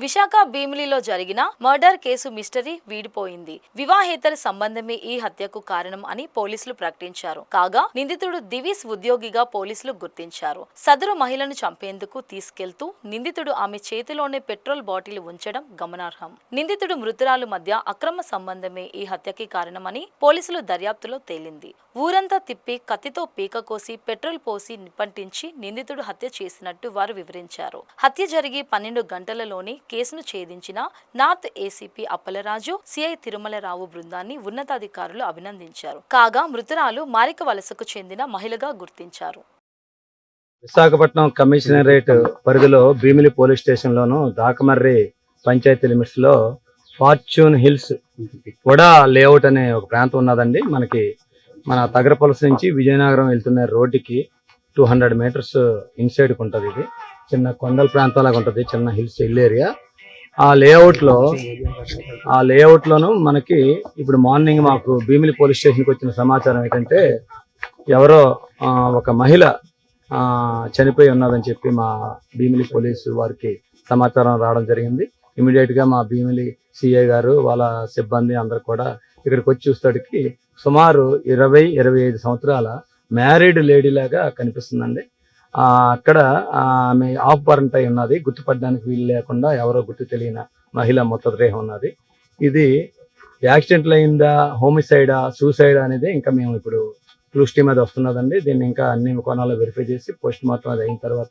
విశాఖ భీమిలిలో జరిగిన murder case mystery వీడిపోయింది. వివాహేతర సంబంధమే ఈ హత్యకు కారణం అని పోలీసులు ప్రకటించారు. కాగా నిందితుడు దివీస్ ఉద్యోగిగా పోలీసులు గుర్తించారు. సదరు మహిళను చంపేందుకు తీసుకెళ్తూ నిందితుడు ఆమె చేతిలోనే పెట్రోల్ బాటిల్ ఉంచడం గమనార్హం. నిందితుడు మృతురాలు మధ్య అక్రమ సంబంధమే ఈ హత్యకి కారణమని పోలీసులు దర్యాప్తులో తేలింది. ఊరంతా తిప్పి కత్తితో పీక కోసి పెట్రోల్ పోసి నిప్పంటించి నిందితుడు హత్య చేసినట్టు వారు వివరించారు. హత్య జరిగి 12 గంటలలోనే కేసును ఛేదించిన north ACP Appalaraju, CI Tirumalarao బృందాన్ని ఉన్నతాధికారులు అభినందించారు. కాగా మృతురాలు మారిక వలసకు చెందిన మహిళగా గుర్తించారు. విశాఖపట్నం కమిషనరేట్ పరిధిలో భీమిలి పోలీస్ స్టేషన్ లోను దాకమర్రి పంచాయతీ లిమిట్స్ లో ఫార్చ్యూన్ హిల్స్ వడా లేఅవుట్ అనే ఒక ప్రాంతం ఉన్నదండి. మన తగరపలస నుంచి విజయనగరం వెళ్తున్న రోడ్డుకి 200 మీటర్స్ ఇన్సైడ్ కు ఉంటుంది. ఇది చిన్న కొండల ప్రాంతాలాగా ఉంటుంది, చిన్న హిల్ ఏరియా. ఆ లేఅవుట్ లోను మనకి ఇప్పుడు మార్నింగ్ మాకు భీమిలి పోలీస్ స్టేషన్కి వచ్చిన సమాచారం ఏంటంటే ఎవరో ఒక మహిళ చనిపోయి ఉన్నదని చెప్పి మా భీమిలి పోలీసు వారికి సమాచారం రావడం జరిగింది. ఇమీడియట్ గా మా భీమిలి సిఐ గారు వాళ్ళ సిబ్బంది అందరు కూడా ఇక్కడికి వచ్చి చూస్తాడికి సుమారు 20-25 సంవత్సరాల మ్యారీడ్ లేడీ లాగా కనిపిస్తుందండి. అక్కడ ఆమె ఆఫ్ బర్న్ అయి ఉన్నది, గుర్తుపడడానికి వీలు లేకుండా ఎవరో గుర్తు తెలియని మహిళ మృతదేహం ఉన్నది. ఇది యాక్సిడెంట్ అయిందా, హోమిసైడా, సూసైడా అనేది ఇంకా మేము ఇప్పుడు క్లూస్టీ మీద వస్తున్నదండి. దీన్ని ఇంకా అన్ని కోణాల్లో వెరిఫై చేసి పోస్ట్ మార్టం అది అయిన తర్వాత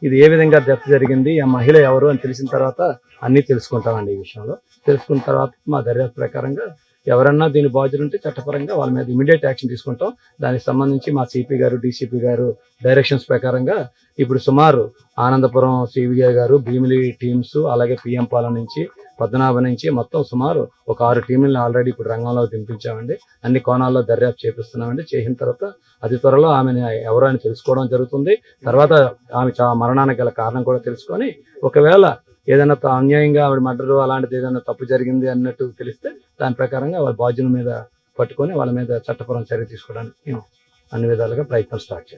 ఇది ఏ విధంగా డెత్ జరిగింది, ఆ మహిళ ఎవరు అని తెలిసిన తర్వాత అన్ని తెలుసుకుంటామండి. ఈ విషయంలో తెలుసుకున్న తర్వాత మా దర్యాప్తు ప్రకారంగా ఎవరన్నా దీని బాధ్యులు ఉంటే చట్టపరంగా వాళ్ళ మీద ఇమీడియట్ యాక్షన్ తీసుకుంటాం. దానికి సంబంధించి మా సిపి గారు, డీసీపీ గారు డైరెక్షన్స్ ప్రకారంగా ఇప్పుడు సుమారు ఆనందపురం సివిఐ గారు, భీమిలి టీమ్స్, అలాగే పిఎం పాలెం నుంచి, పద్మనాభం నుంచి మొత్తం సుమారు ఒక 6 టీములను ఆల్రెడీ ఇప్పుడు రంగంలో దింపించామండి. అన్ని కోణాల్లో దర్యాప్తు చేపిస్తున్నామండి. చేసిన తర్వాత అతి త్వరలో ఆమెను ఎవరు అని తెలుసుకోవడం జరుగుతుంది. తర్వాత ఆమె మరణానికి గల కారణం కూడా తెలుసుకొని ఒకవేళ ఏదైనా అన్యాయంగా ఆవిడ మర్డర్ అలాంటిది ఏదైనా తప్పు జరిగింది అన్నట్టు తెలిస్తే దాని ప్రకారంగా వాళ్ళ బాధ్యుల మీద పట్టుకొని వాళ్ళ మీద చట్టపరం చర్య తీసుకోవడానికి మేము అన్ని విధాలుగా ప్రయత్నం స్టార్ట్ చేస్తాం.